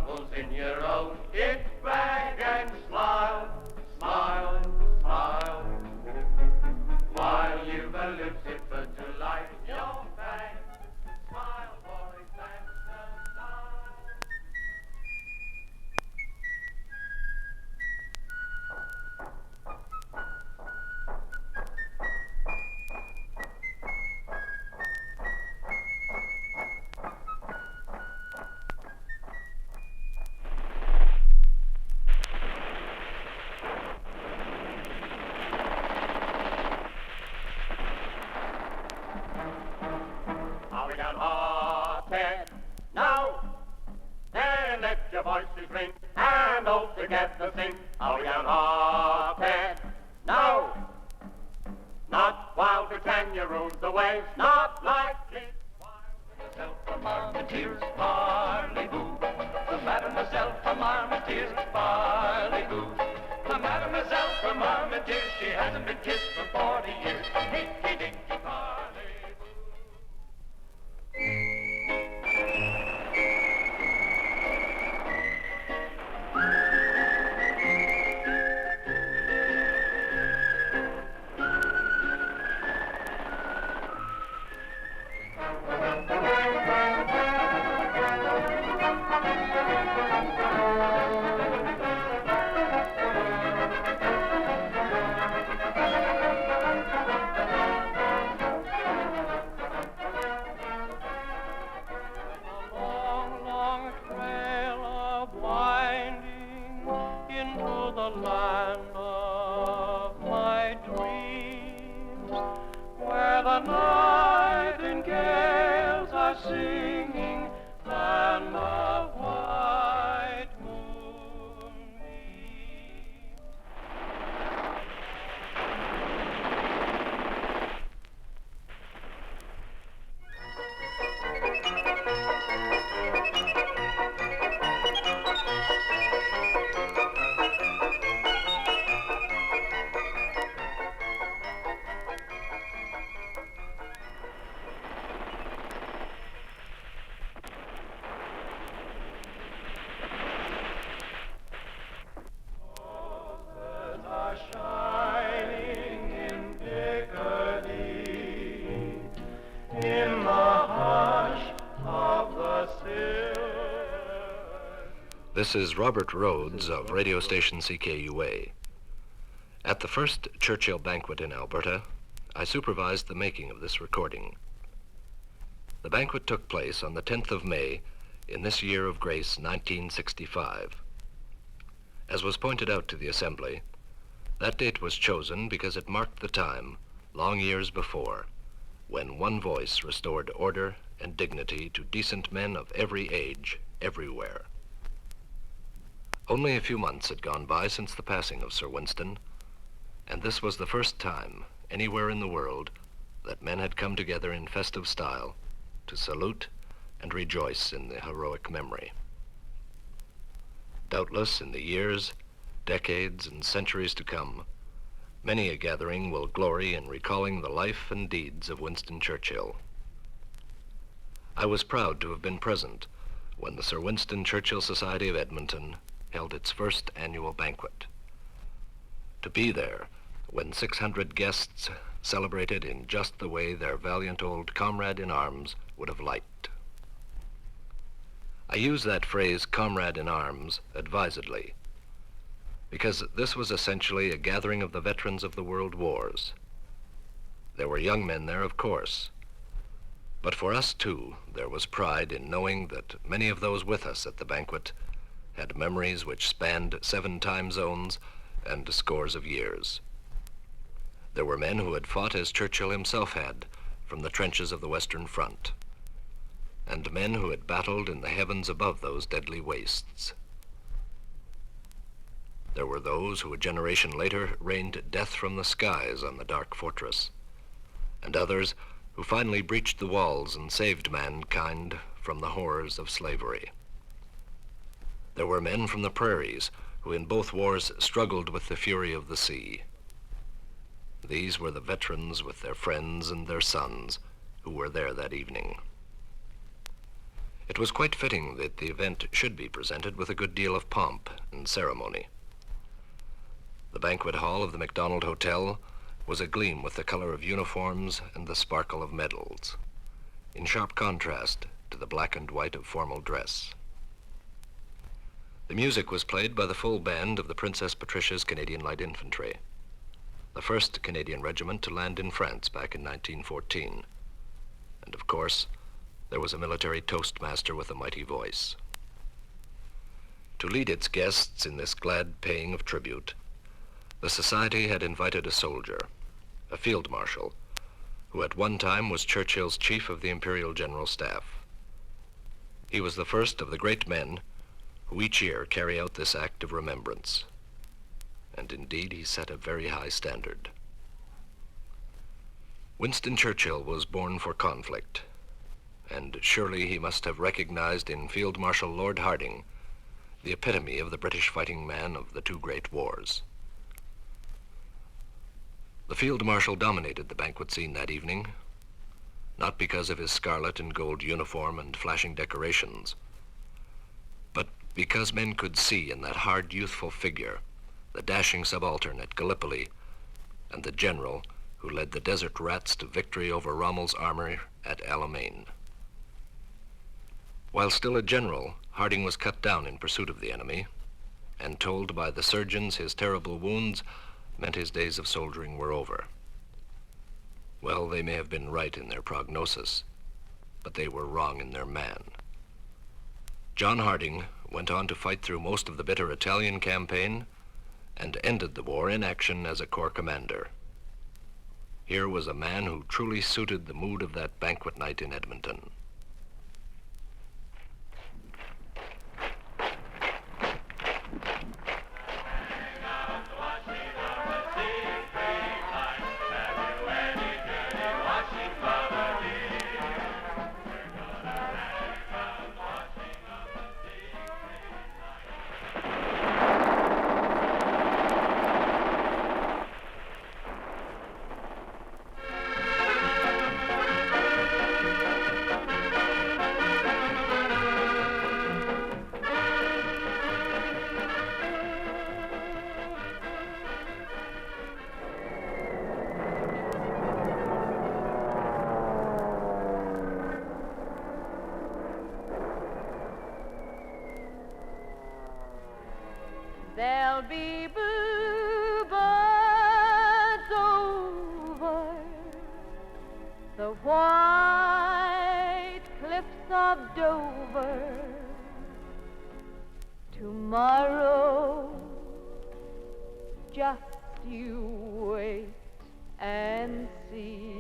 troubles in your own kit bag and smile, smile, smile. While you've a Lucifer to light your fag. Smile, boys, that's the style. Are we downhearted? No! Then let your voices ring and all together sing. Are we downhearted? No! Not while Britannia rules the waves, not likely. Myself from Armiteers, parley-boo. The Mademoiselle from Armiteers, parley-boo. The Mademoiselle from Armiteers, she hasn't been kissed for 40 years. Hinky-dinky parley-boo. This is Robert Rhodes of radio station CKUA. At the first Churchill Banquet in Alberta, I supervised the making of this recording. The banquet took place on the 10th of May in this year of grace 1965. As was pointed out to the Assembly, that date was chosen because it marked the time, long years before, when one voice restored order and dignity to decent men of every age, everywhere. Only a few months had gone by since the passing of Sir Winston, and this was the first time anywhere in the world that men had come together in festive style to salute and rejoice in the heroic memory. Doubtless, in the years, decades, and centuries to come, many a gathering will glory in recalling the life and deeds of Winston Churchill. I was proud to have been present when the Sir Winston Churchill Society of Edmonton held its first annual banquet. To be there when 600 guests celebrated in just the way their valiant old comrade in arms would have liked. I use that phrase, comrade in arms, advisedly, because this was essentially a gathering of the veterans of the world wars. There were young men there, of course, but for us too, there was pride in knowing that many of those with us at the banquet had memories which spanned 7 time zones and scores of years. There were men who had fought as Churchill himself had from the trenches of the Western Front, and men who had battled in the heavens above those deadly wastes. There were those who a generation later rained death from the skies on the dark fortress, and others who finally breached the walls and saved mankind from the horrors of slavery. There were men from the prairies who in both wars struggled with the fury of the sea. These were the veterans with their friends and their sons who were there that evening. It was quite fitting that the event should be presented with a good deal of pomp and ceremony. The banquet hall of the Macdonald Hotel was agleam with the color of uniforms and the sparkle of medals, in sharp contrast to the black and white of formal dress. The music was played by the full band of the Princess Patricia's Canadian Light Infantry, the first Canadian regiment to land in France back in 1914. And of course, there was a military toastmaster with a mighty voice. To lead its guests in this glad paying of tribute, the society had invited a soldier, a field marshal, who at one time was Churchill's chief of the Imperial General Staff. He was the first of the great men who each year carry out this act of remembrance. And indeed, he set a very high standard. Winston Churchill was born for conflict, and surely he must have recognized in Field Marshal Lord Harding the epitome of the British fighting man of the two great wars. The Field Marshal dominated the banquet scene that evening, not because of his scarlet and gold uniform and flashing decorations, but because men could see in that hard, youthful figure the dashing subaltern at Gallipoli and the general who led the Desert Rats to victory over Rommel's army at Alamein. While still a general, Harding was cut down in pursuit of the enemy, and told by the surgeons his terrible wounds meant his days of soldiering were over. Well, they may have been right in their prognosis, but they were wrong in their man. John Harding went on to fight through most of the bitter Italian campaign and ended the war in action as a corps commander. Here was a man who truly suited the mood of that banquet night in Edmonton. There'll be bluebirds over the white cliffs of Dover. Tomorrow, just you wait and see.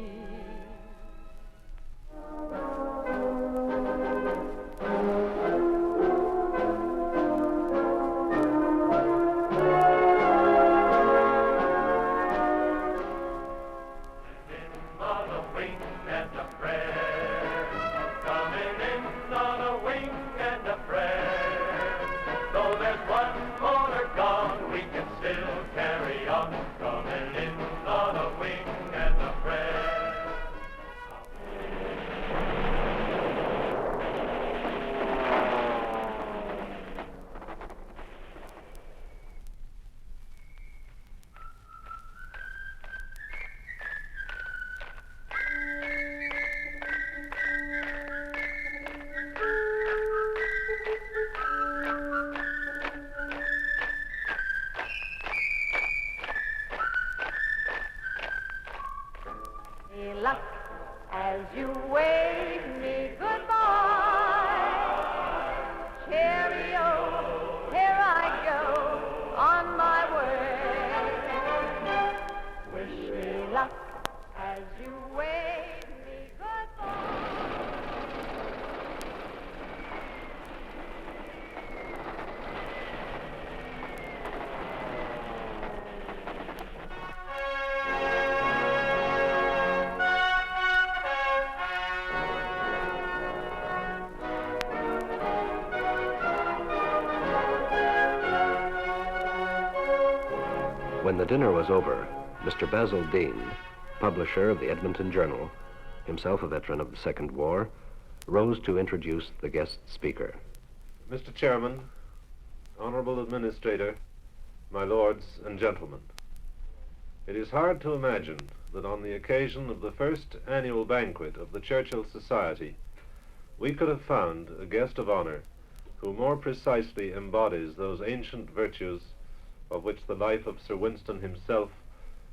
Luck as you wave me goodbye. Cheerio, here I go on my way. Wish me luck as you wave me goodbye. When the dinner was over, Mr. Basil Dean, publisher of the Edmonton Journal, himself a veteran of the Second War, rose to introduce the guest speaker. Mr. Chairman, Honorable Administrator, my lords and gentlemen, it is hard to imagine that on the occasion of the first annual banquet of the Churchill Society, we could have found a guest of honor who more precisely embodies those ancient virtues of which the life of Sir Winston himself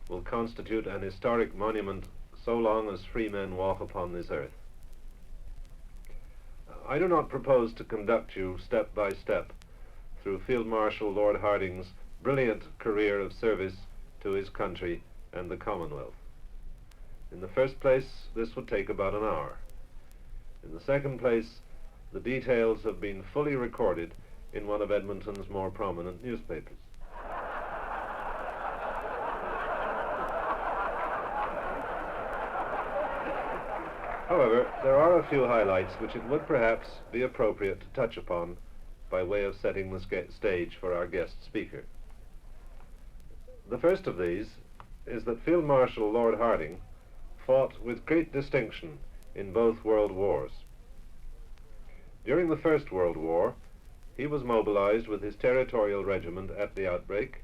will constitute an historic monument so long as free men walk upon this earth. I do not propose to conduct you step by step through Field Marshal Lord Hardinge's brilliant career of service to his country and the Commonwealth. In the first place, this would take about an hour. In the second place, the details have been fully recorded in one of Edmonton's more prominent newspapers. However, there are a few highlights which it would perhaps be appropriate to touch upon by way of setting the stage for our guest speaker. The first of these is that Field Marshal Lord Hardinge fought with great distinction in both World Wars. During the First World War, he was mobilized with his territorial regiment at the outbreak,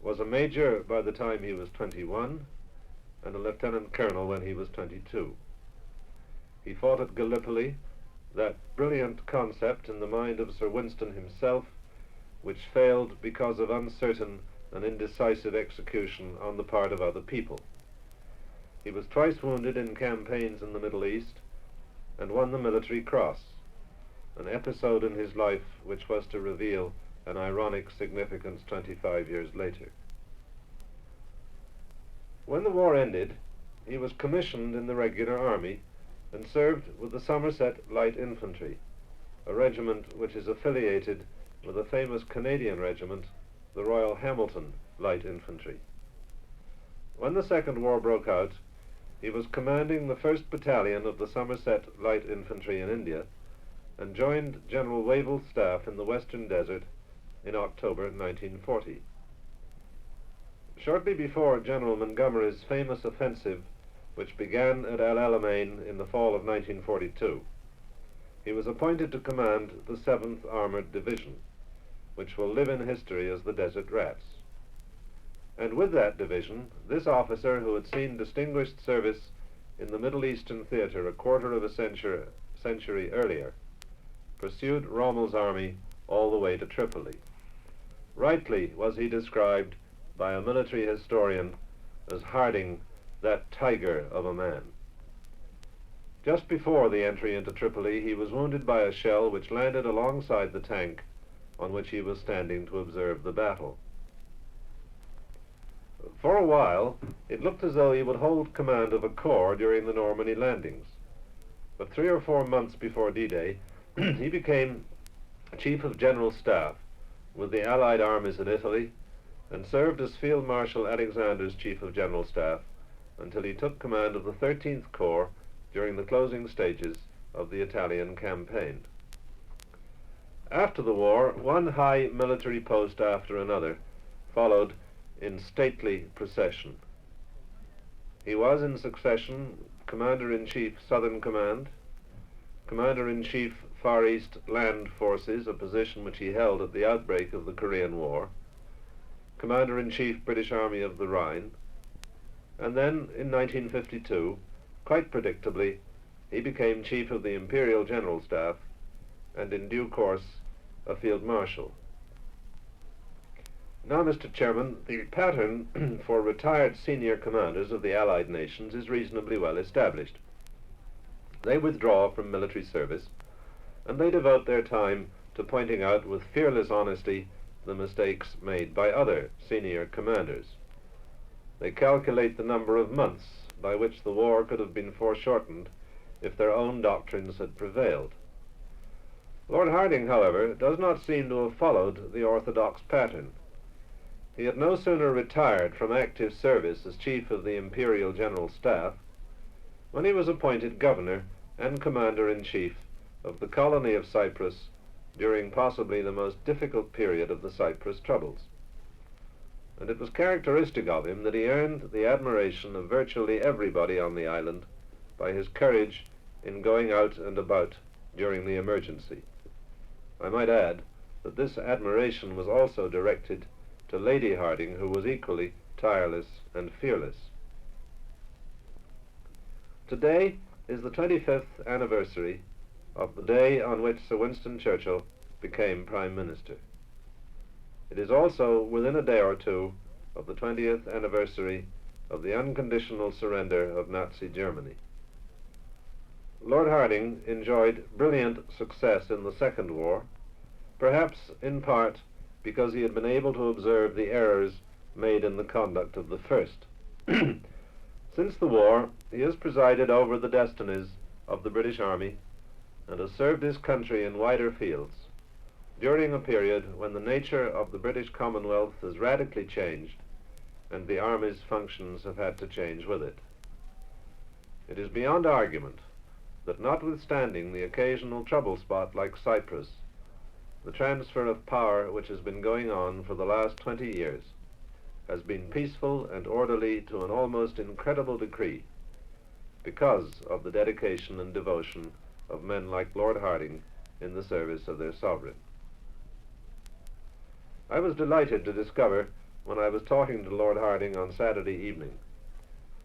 was a major by the time he was 21, and a lieutenant colonel when he was 22. He fought at Gallipoli, that brilliant concept in the mind of Sir Winston himself, which failed because of uncertain and indecisive execution on the part of other people. He was twice wounded in campaigns in the Middle East and won the Military Cross, an episode in his life which was to reveal an ironic significance 25 years later. When the war ended, he was commissioned in the regular army and served with the Somerset Light Infantry, a regiment which is affiliated with a famous Canadian regiment, the Royal Hamilton Light Infantry. When the Second War broke out, he was commanding the 1st Battalion of the Somerset Light Infantry in India and joined General Wavell's staff in the Western Desert in October 1940. Shortly before General Montgomery's famous offensive, which began at El Alamein in the fall of 1942, he was appointed to command the 7th Armored Division, which will live in history as the Desert Rats. And with that division, this officer, who had seen distinguished service in the Middle Eastern theater a quarter of a century earlier, pursued Rommel's army all the way to Tripoli. Rightly was he described by a military historian as Hardinge, that tiger of a man. Just before the entry into Tripoli, he was wounded by a shell which landed alongside the tank on which he was standing to observe the battle. For a while, it looked as though he would hold command of a corps during the Normandy landings. But 3 or 4 months before D-Day, he became Chief of General Staff with the Allied armies in Italy and served as Field Marshal Alexander's Chief of General Staff until he took command of the 13th Corps during the closing stages of the Italian campaign. After the war, one high military post after another followed in stately procession. He was in succession Commander-in-Chief Southern Command, Commander-in-Chief Far East Land Forces, a position which he held at the outbreak of the Korean War, Commander-in-Chief British Army of the Rhine, and then in 1952, quite predictably, he became Chief of the Imperial General Staff and in due course a Field Marshal. Now, Mr. Chairman, the pattern for retired senior commanders of the Allied nations is reasonably well established. They withdraw from military service and they devote their time to pointing out with fearless honesty the mistakes made by other senior commanders. They calculate the number of months by which the war could have been foreshortened if their own doctrines had prevailed. Lord Hardinge, however, does not seem to have followed the orthodox pattern. He had no sooner retired from active service as Chief of the Imperial General Staff when he was appointed Governor and Commander-in-Chief of the colony of Cyprus during possibly the most difficult period of the Cyprus troubles. And it was characteristic of him that he earned the admiration of virtually everybody on the island by his courage in going out and about during the emergency. I might add that this admiration was also directed to Lady Hardinge, who was equally tireless and fearless. Today is the 25th anniversary of the day on which Sir Winston Churchill became Prime Minister. It is also within a day or two of the 20th anniversary of the unconditional surrender of Nazi Germany. Lord Hardinge enjoyed brilliant success in the Second War, perhaps in part because he had been able to observe the errors made in the conduct of the First. Since the war, he has presided over the destinies of the British Army and has served his country in wider fields during a period when the nature of the British Commonwealth has radically changed and the Army's functions have had to change with it. It is beyond argument that notwithstanding the occasional trouble spot like Cyprus, the transfer of power which has been going on for the last 20 years has been peaceful and orderly to an almost incredible degree because of the dedication and devotion of men like Lord Hardinge in the service of their sovereign. I was delighted to discover when I was talking to Lord Hardinge on Saturday evening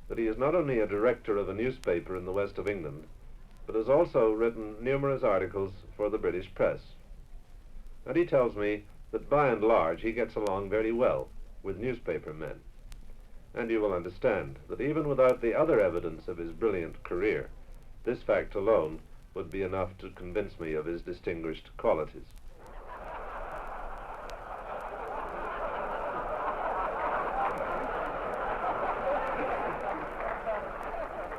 that he is not only a director of a newspaper in the west of England, but has also written numerous articles for the British press. And he tells me that by and large he gets along very well with newspaper men. And you will understand that even without the other evidence of his brilliant career, this fact alone would be enough to convince me of his distinguished qualities.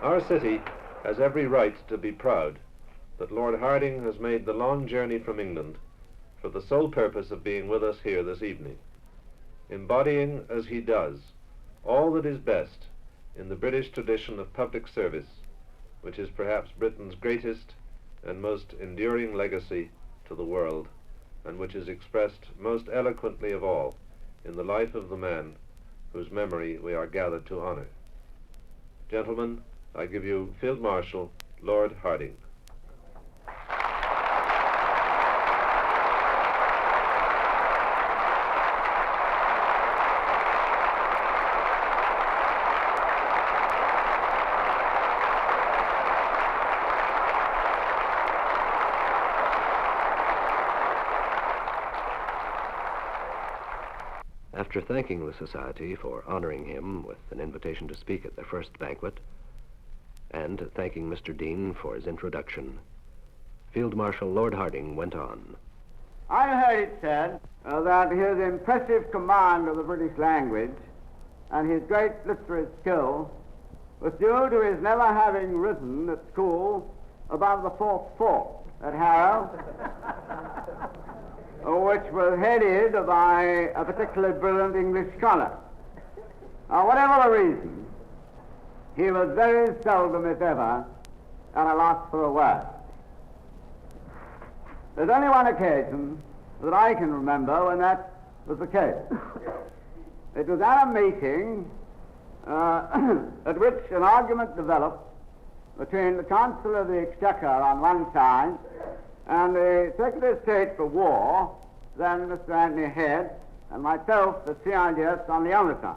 Our city has every right to be proud that Lord Hardinge has made the long journey from England for the sole purpose of being with us here this evening, embodying as he does all that is best in the British tradition of public service, which is perhaps Britain's greatest and most enduring legacy to the world, and which is expressed most eloquently of all in the life of the man whose memory we are gathered to honor. Gentlemen, I give you Field Marshal Lord Hardinge. After thanking the Society for honoring him with an invitation to speak at their first banquet, and thanking Mr. Dean for his introduction, Field Marshal Lord Hardinge went on. I heard it said that his impressive command of the British language and his great literary skill was due to his never having risen at school above the fourth form at Harrow, which was headed by a particularly brilliant English scholar. Whatever the reason, he was very seldom, if ever, at a loss for a word. There's only one occasion that I can remember when that was the case. It was at a meeting at which an argument developed between the Chancellor of the Exchequer on one side and the Secretary of State for War, then Mr. Anthony Head, and myself, the CIDS, on the other side.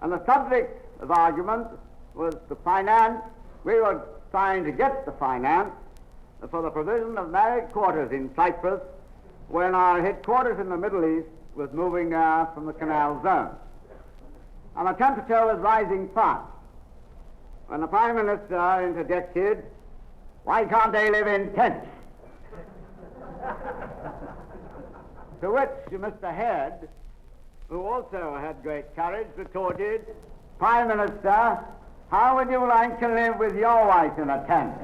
And the subject of argument was the finance. We were trying to get the finance for the provision of married quarters in Cyprus when our headquarters in the Middle East was moving from the canal zone. And the temperature was rising fast. When the Prime Minister interjected, "Why can't they live in tents?" To which Mr. Head, who also had great courage, retorted, "Prime Minister, how would you like to live with your wife in a tent?"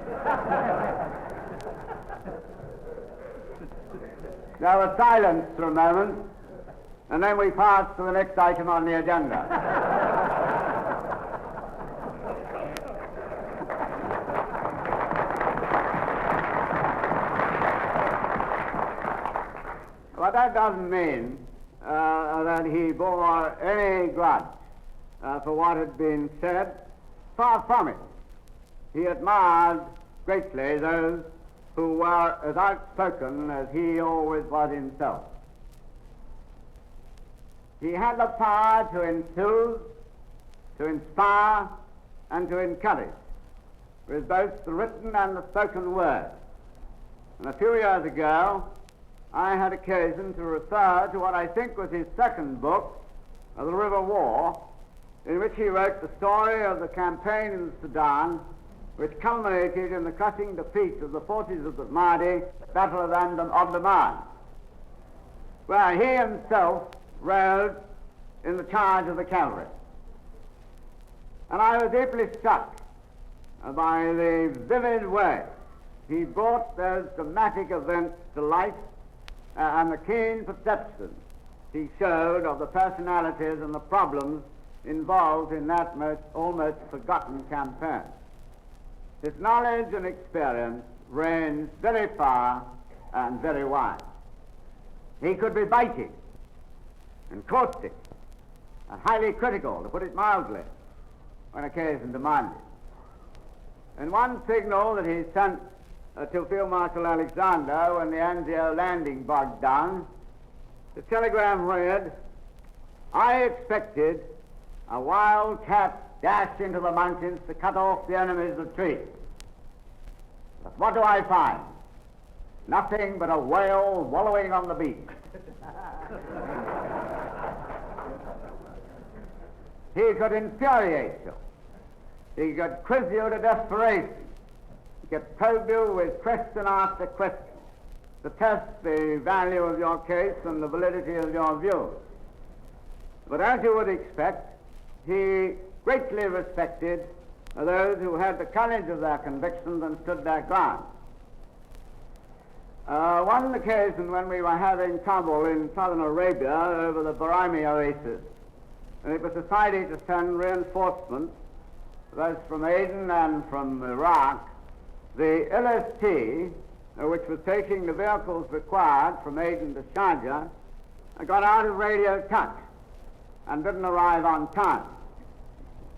There was silence for a moment, and then we passed to the next item on the agenda. But that doesn't mean that he bore any grudge for what had been said. Far from it. He admired greatly those who were as outspoken as he always was himself. He had the power to enthuse, to inspire, and to encourage with both the written and the spoken word. And a few years ago, I had occasion to refer to what I think was his second book, The River War, in which he wrote the story of the campaign in the Sudan, which culminated in the crushing defeat of the forces of the Mahdi, Battle of Omdurman, where he himself rode in the charge of the cavalry. And I was deeply struck by the vivid way he brought those dramatic events to life and the keen perception he showed of the personalities and the problems involved in that almost forgotten campaign. His knowledge and experience ranged very far and very wide. He could be biting and caustic and highly critical, to put it mildly, when occasion demanded. And one signal that he sent to Field Marshal Alexander when the Anzio landing bogged down, the telegram read, "I expected a wild cat dash into the mountains to cut off the enemy's retreat. But what do I find? Nothing but a whale wallowing on the beach." He could infuriate you. He could quiz you to desperation. He could probe you with question after question to test the value of your case and the validity of your views. But as you would expect, he greatly respected those who had the courage of their convictions and stood their ground. One occasion when we were having trouble in southern Arabia over the Barami oasis, and it was decided to send reinforcements both from Aden and from Iraq, the LST, which was taking the vehicles required from Aden to Sharjah, got out of radio touch and didn't arrive on time.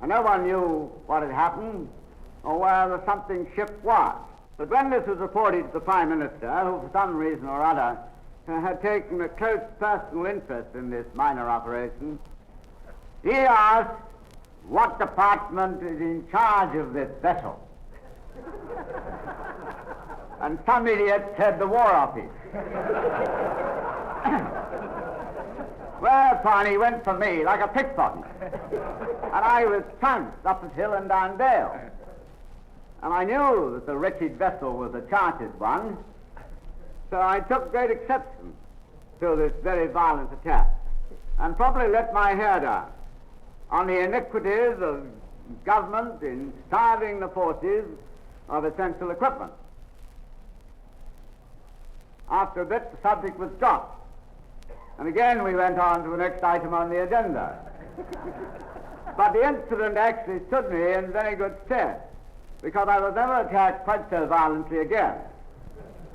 And no one knew what had happened or where the something ship was. But when this was reported to the Prime Minister, who for some reason or other had taken a close personal interest in this minor operation, he asked what department is in charge of this vessel. And some idiot said the War Office. Whereupon he went for me like a pickpocket. And I was trounced up at hill and down dale. And I knew that the wretched vessel was a chartered one, so I took great exception to this very violent attack, and probably let my hair down on the iniquities of government in starving the forces of essential equipment. After a bit, the subject was dropped, and again we went on to the next item on the agenda. But the incident actually stood me in very good stead, because I was never attacked quite so violently again.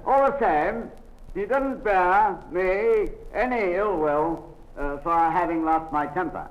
All the same, he didn't bear me any ill will for having lost my temper.